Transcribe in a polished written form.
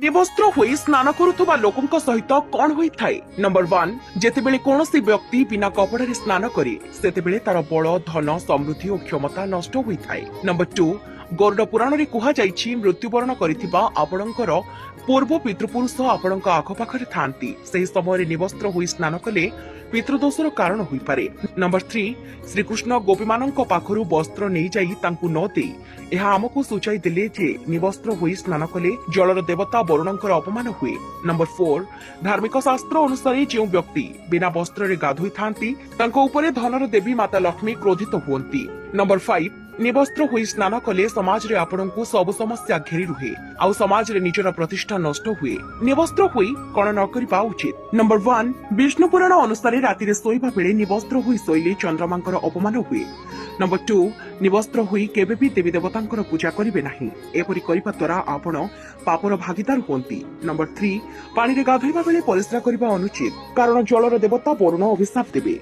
निवस्त्र होई स्नान करुवा लोकों सहित कौन होता है। नंबर 1 जेतेबेले कौनसी व्यक्ति बिना कपड़े स्नान करे सेतेबेले तार बल धन समृद्धि और क्षमता नष्ट होता है। नंबर 2 गरुड़ पुराण रे कुहा जाइछि मृत्युवरण करिथिबा आपणकर पूर्व पितृपुरुष आपणक आखपाखरे थांती सेही समय निवस्त्र होई स्नान कले पितृदोषर कारण होई पारे। नंबर 3 श्रीकृष्ण गोपी मानक पाखरु वस्त्र नहीं जाई तांकु न देई एहा आमको सूचाई देले जे निवस्त्र होई स्नान कले जलर देवता वरुणकर अपमान हुए। नंबर 4 धार्मिक शास्त्र अनुसार जो व्यक्ति बिना वस्त्र रे गाधोई थांती तांको उपरे धनर देवी माता लक्ष्मी क्रोधित हुअंती। नंबर 5 निवस्त्र होई स्नान कले समाज रे आपणकु सब समस्या घेरी रुहे आउ समाज रे निजर प्रतिष्ठा नष्ट हुए। निवस्त्र होई कोन न करिबा उचित। नंबर 1 विष्णु पुराण अनुसार राति रे सोइबा बेले निवस्त्र होई सोइले चंद्रमांकर अपमान हुए। नंबर 2 निवस्त्र होई केबे भी देवी देवतांकर पूजा करिवे नाही एपरि करिबा द्वारा आपण पापर भागीदार होंती। नंबर 3 पानी रे गाधोइबा बेले परिस्रा करिबा अनुचित कारण जलर देवता वरुण अभिशाप देबे।